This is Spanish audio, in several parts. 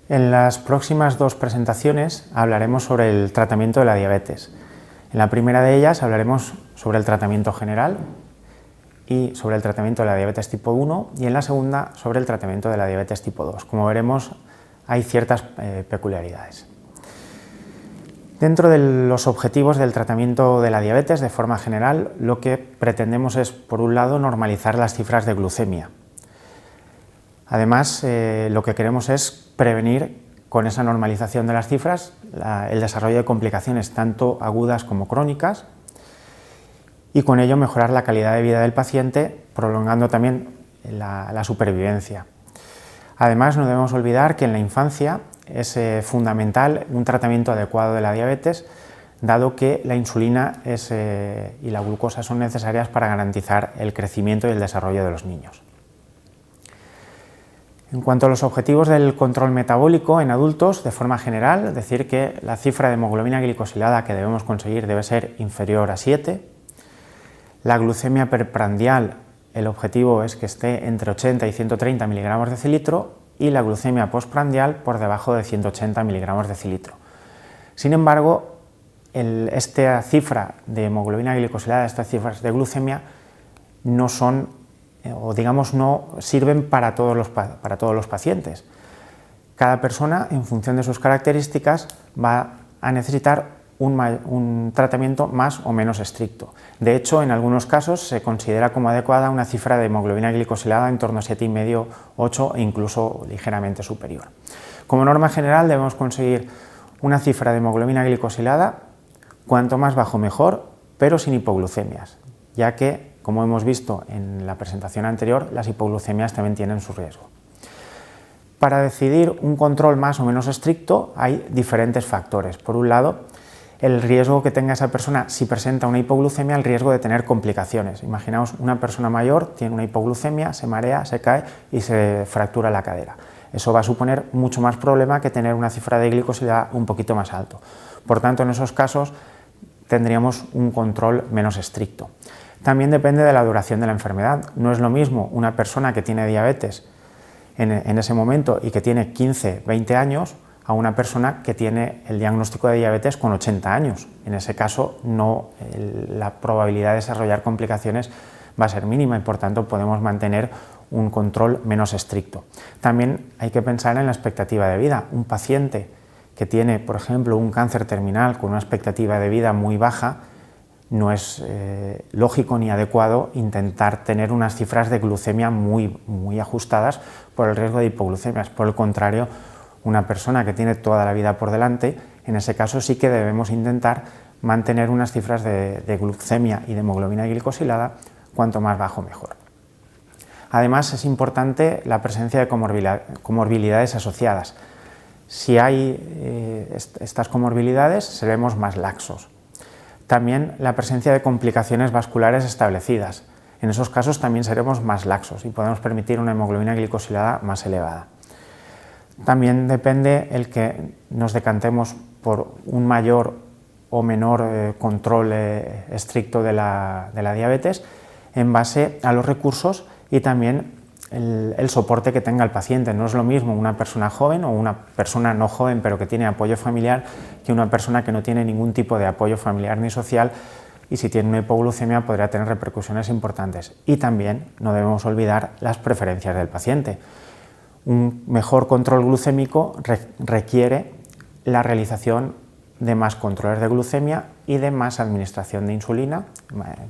En las próximas dos presentaciones hablaremos sobre el tratamiento de la diabetes. En la primera de ellas hablaremos sobre el tratamiento general y sobre el tratamiento de la diabetes tipo 1 y en la segunda sobre el tratamiento de la diabetes tipo 2. Como veremos, hay ciertas peculiaridades. Dentro de los objetivos del tratamiento de la diabetes, de forma general, lo que pretendemos es, por un lado, normalizar las cifras de glucemia. Además, lo que queremos es prevenir con esa normalización de las cifras el desarrollo de complicaciones tanto agudas como crónicas y con ello mejorar la calidad de vida del paciente, prolongando también la supervivencia. Además, no debemos olvidar que en la infancia es fundamental un tratamiento adecuado de la diabetes, dado que la insulina y la glucosa son necesarias para garantizar el crecimiento y el desarrollo de los niños. En cuanto a los objetivos del control metabólico en adultos, de forma general, decir que la cifra de hemoglobina glicosilada que debemos conseguir debe ser inferior a 7. La glucemia perprandial, el objetivo es que esté entre 80 y 130 miligramos de decilitro y la glucemia postprandial por debajo de 180 miligramos de decilitro. Sin embargo, esta cifra de hemoglobina glicosilada, estas cifras de glucemia, no son no sirven para todos los pacientes. Cada persona, en función de sus características, va a necesitar un tratamiento más o menos estricto. De hecho, en algunos casos se considera como adecuada una cifra de hemoglobina glicosilada en torno a 7,5, 8 e incluso ligeramente superior. Como norma general debemos conseguir una cifra de hemoglobina glicosilada cuanto más bajo mejor, pero sin hipoglucemias, ya que, como hemos visto en la presentación anterior, las hipoglucemias también tienen su riesgo. Para decidir un control más o menos estricto hay diferentes factores. Por un lado, el riesgo que tenga esa persona si presenta una hipoglucemia, el riesgo de tener complicaciones. Imaginaos una persona mayor, tiene una hipoglucemia, se marea, se cae y se fractura la cadera. Eso va a suponer mucho más problema que tener una cifra de glicosilada un poquito más alto. Por tanto, en esos casos tendríamos un control menos estricto. También depende de la duración de la enfermedad. No es lo mismo una persona que tiene diabetes en ese momento y que tiene 15, 20 años a una persona que tiene el diagnóstico de diabetes con 80 años. En ese caso, la probabilidad de desarrollar complicaciones va a ser mínima y por tanto podemos mantener un control menos estricto. También hay que pensar en la expectativa de vida. Un paciente que tiene, por ejemplo, un cáncer terminal con una expectativa de vida muy baja, no es lógico ni adecuado intentar tener unas cifras de glucemia muy ajustadas por el riesgo de hipoglucemias. Por el contrario, una persona que tiene toda la vida por delante, en ese caso sí que debemos intentar mantener unas cifras de glucemia y de hemoglobina glicosilada cuanto más bajo mejor. Además, es importante la presencia de comorbilidades asociadas. Si hay estas comorbilidades, seremos más laxos. También la presencia de complicaciones vasculares establecidas. En esos casos también seremos más laxos y podemos permitir una hemoglobina glicosilada más elevada. También depende el que nos decantemos por un mayor o menor control estricto de la diabetes en base a los recursos y también el soporte que tenga el paciente. No es lo mismo una persona joven o una persona no joven pero que tiene apoyo familiar que una persona que no tiene ningún tipo de apoyo familiar ni social y si tiene una hipoglucemia podría tener repercusiones importantes. Y también no debemos olvidar las preferencias del paciente. Un mejor control glucémico requiere la realización de más controles de glucemia y de más administración de insulina,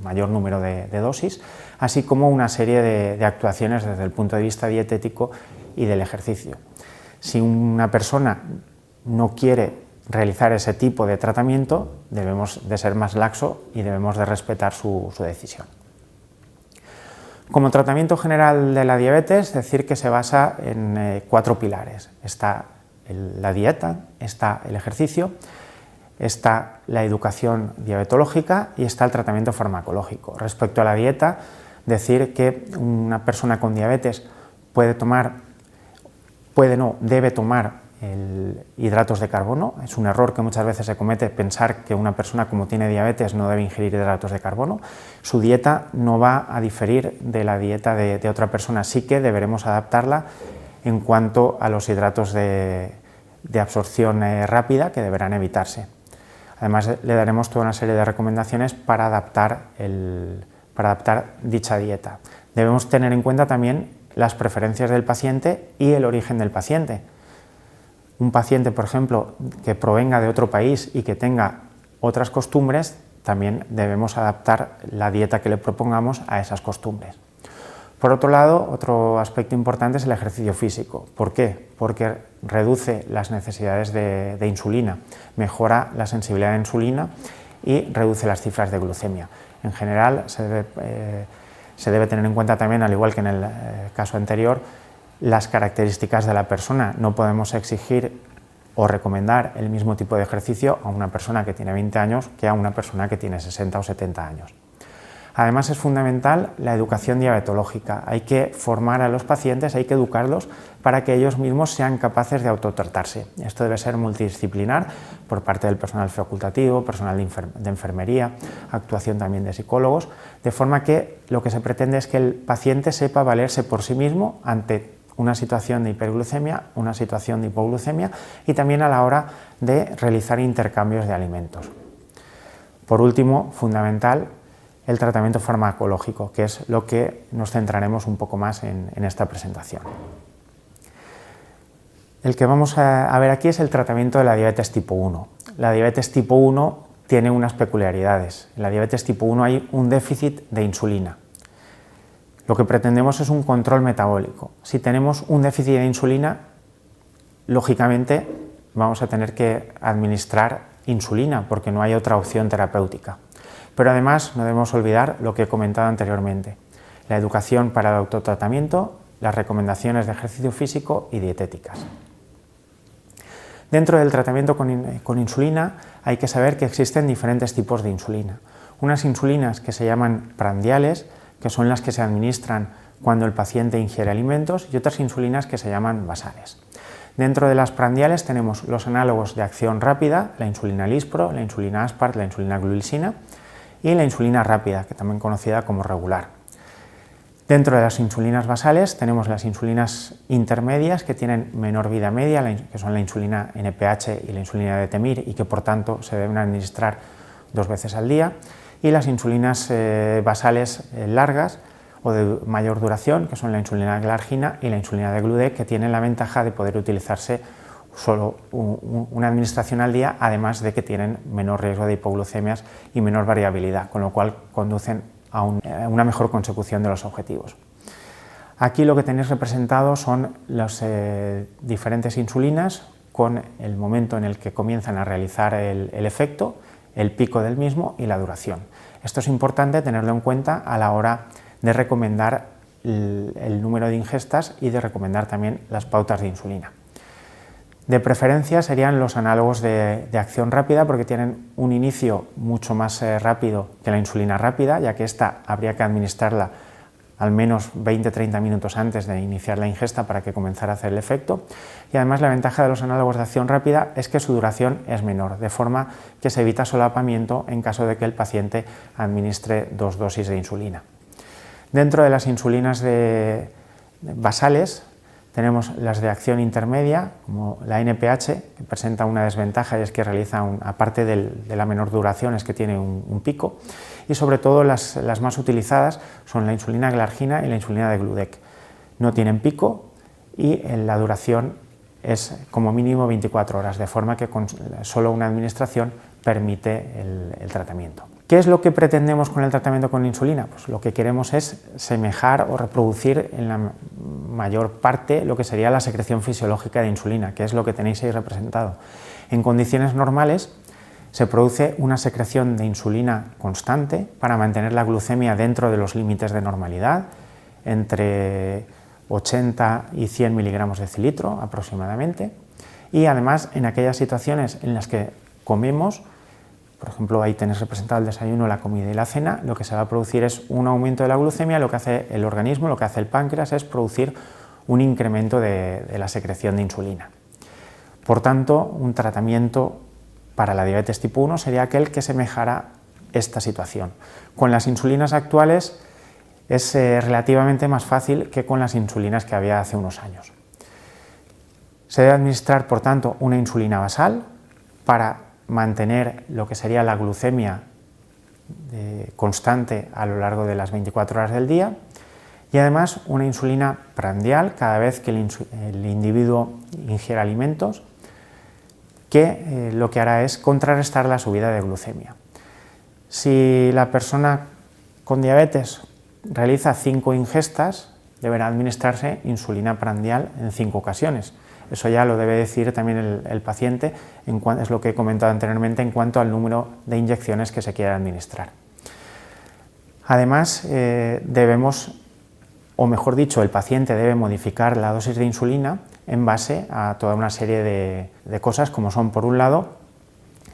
mayor número de dosis, así como una serie de actuaciones desde el punto de vista dietético y del ejercicio. Si una persona no quiere realizar ese tipo de tratamiento, debemos de ser más laxo y debemos de respetar su decisión. Como tratamiento general de la diabetes, decir que se basa en 4 pilares. Está la dieta, está el ejercicio, está la educación diabetológica y está el tratamiento farmacológico. Respecto a la dieta, decir que una persona con diabetes debe tomar hidratos de carbono. Es un error que muchas veces se comete pensar que una persona como tiene diabetes no debe ingerir hidratos de carbono. Su dieta no va a diferir de la dieta de otra persona, sí que deberemos adaptarla en cuanto a los hidratos de de absorción rápida que deberán evitarse. Además, le daremos toda una serie de recomendaciones para adaptar dicha dieta. Debemos tener en cuenta también las preferencias del paciente y el origen del paciente. Un paciente, por ejemplo, que provenga de otro país y que tenga otras costumbres, también debemos adaptar la dieta que le propongamos a esas costumbres. Por otro lado, otro aspecto importante es el ejercicio físico. ¿Por qué? Porque reduce las necesidades de insulina, mejora la sensibilidad a la insulina y reduce las cifras de glucemia. En general, se debe tener en cuenta también, al igual que en el caso anterior, las características de la persona. No podemos exigir o recomendar el mismo tipo de ejercicio a una persona que tiene 20 años que a una persona que tiene 60 o 70 años. Además, es fundamental la educación diabetológica. Hay que formar a los pacientes, hay que educarlos para que ellos mismos sean capaces de autotratarse. Esto debe ser multidisciplinar por parte del personal facultativo, personal de enfermería, actuación también de psicólogos, de forma que lo que se pretende es que el paciente sepa valerse por sí mismo ante una situación de hiperglucemia, una situación de hipoglucemia y también a la hora de realizar intercambios de alimentos. Por último, fundamental, el tratamiento farmacológico, que es lo que nos centraremos un poco más en esta presentación. El que vamos a ver aquí es el tratamiento de la diabetes tipo 1. La diabetes tipo 1 tiene unas peculiaridades. En la diabetes tipo 1 hay un déficit de insulina. Lo que pretendemos es un control metabólico. Si tenemos un déficit de insulina, lógicamente vamos a tener que administrar insulina porque no hay otra opción terapéutica. Pero además no debemos olvidar lo que he comentado anteriormente, la educación para el autotratamiento, las recomendaciones de ejercicio físico y dietéticas. Dentro del tratamiento con insulina hay que saber que existen diferentes tipos de insulina. Unas insulinas que se llaman prandiales, que son las que se administran cuando el paciente ingiere alimentos, y otras insulinas que se llaman basales. Dentro de las prandiales tenemos los análogos de acción rápida, la insulina Lispro, la insulina Aspart, la insulina Glulisina, y la insulina rápida, que también conocida como regular. Dentro de las insulinas basales tenemos las insulinas intermedias que tienen menor vida media, que son la insulina NPH y la insulina de Temir y que por tanto se deben administrar 2 veces al día, y las insulinas basales largas o de mayor duración, que son la insulina glargina y la insulina de Gludec, que tienen la ventaja de poder utilizarse solo una administración al día, además de que tienen menor riesgo de hipoglucemias y menor variabilidad, con lo cual conducen a una mejor consecución de los objetivos. Aquí lo que tenéis representado son las diferentes insulinas con el momento en el que comienzan a realizar el efecto, el pico del mismo y la duración. Esto es importante tenerlo en cuenta a la hora de recomendar el número de ingestas y de recomendar también las pautas de insulina. De preferencia serían los análogos de acción rápida porque tienen un inicio mucho más rápido que la insulina rápida, ya que esta habría que administrarla al menos 20-30 minutos antes de iniciar la ingesta para que comenzara a hacer el efecto, y además la ventaja de los análogos de acción rápida es que su duración es menor, de forma que se evita solapamiento en caso de que el paciente administre 2 dosis de insulina. Dentro de las insulinas basales tenemos las de acción intermedia, como la NPH, que presenta una desventaja y es que realiza, aparte de la menor duración, es que tiene un pico, y sobre todo las más utilizadas son la insulina glargina y la insulina de Gludec. No tienen pico y la duración es como mínimo 24 horas, de forma que con solo una administración permite el tratamiento. ¿Qué es lo que pretendemos con el tratamiento con insulina? Pues lo que queremos es semejar o reproducir en la mayor parte lo que sería la secreción fisiológica de insulina, que es lo que tenéis ahí representado. En condiciones normales se produce una secreción de insulina constante para mantener la glucemia dentro de los límites de normalidad, entre 80 y 100 miligramos de decilitro aproximadamente, y además en aquellas situaciones en las que comemos, por ejemplo, ahí tenéis representado el desayuno, la comida y la cena, lo que se va a producir es un aumento de la glucemia. Lo que hace el organismo, lo que hace el páncreas es producir un incremento de la secreción de insulina. Por tanto, un tratamiento para la diabetes tipo 1 sería aquel que semejara esta situación. Con las insulinas actuales es relativamente más fácil que con las insulinas que había hace unos años. Se debe administrar, por tanto, una insulina basal para mantener lo que sería la glucemia constante a lo largo de las 24 horas del día, y además una insulina prandial cada vez que el individuo ingiere alimentos, que lo que hará es contrarrestar la subida de glucemia. Si la persona con diabetes realiza 5 ingestas, deberá administrarse insulina prandial en 5 ocasiones. Eso ya lo debe decir también el paciente, es lo que he comentado anteriormente en cuanto al número de inyecciones que se quiera administrar. Además, debemos, o mejor dicho, el paciente debe modificar la dosis de insulina en base a toda una serie de cosas, como son, por un lado,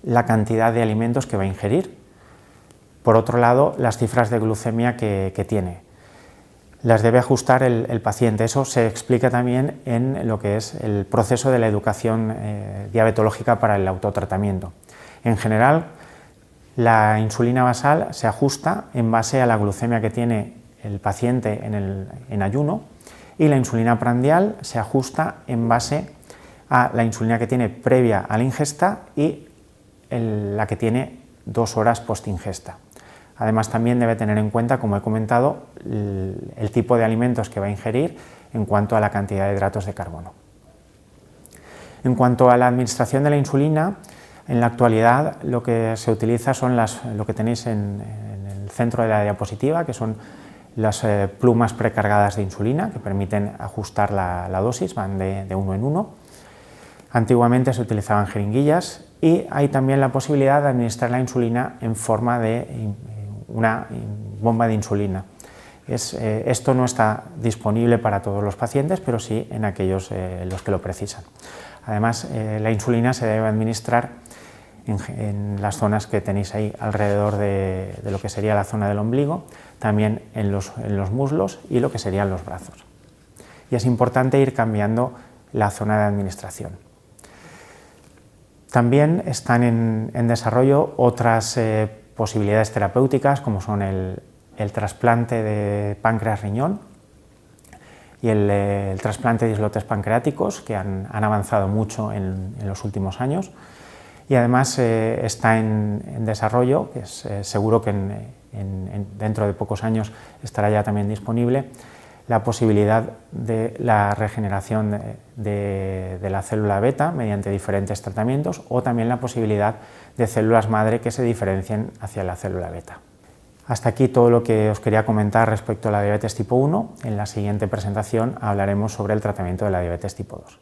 la cantidad de alimentos que va a ingerir, por otro lado, las cifras de glucemia que tiene. Las debe ajustar el paciente. Eso se explica también en lo que es el proceso de la educación diabetológica para el autotratamiento. En general, la insulina basal se ajusta en base a la glucemia que tiene el paciente en ayuno, y la insulina prandial se ajusta en base a la insulina que tiene previa a la ingesta y la que tiene 2 horas post-ingesta. Además, también debe tener en cuenta, como he comentado, el tipo de alimentos que va a ingerir en cuanto a la cantidad de hidratos de carbono. En cuanto a la administración de la insulina, en la actualidad lo que se utiliza son lo que tenéis en el centro de la diapositiva, que son las plumas precargadas de insulina, que permiten ajustar la dosis, van de 1 en 1. Antiguamente se utilizaban jeringuillas, y hay también la posibilidad de administrar la insulina en forma de una bomba de insulina. Esto no está disponible para todos los pacientes, pero sí en aquellos los que lo precisan. Además, la insulina se debe administrar en las zonas que tenéis ahí alrededor de lo que sería la zona del ombligo, también en los muslos y lo que serían los brazos. Y es importante ir cambiando la zona de administración. También están en desarrollo otras posibilidades terapéuticas, como son el trasplante de páncreas-riñón y el trasplante de islotes pancreáticos, que han avanzado mucho en los últimos años. Y además está en desarrollo, que es seguro que dentro de pocos años estará ya también disponible, la posibilidad de la regeneración de la célula beta mediante diferentes tratamientos, o también la posibilidad de células madre que se diferencien hacia la célula beta. Hasta aquí todo lo que os quería comentar respecto a la diabetes tipo 1. En la siguiente presentación hablaremos sobre el tratamiento de la diabetes tipo 2.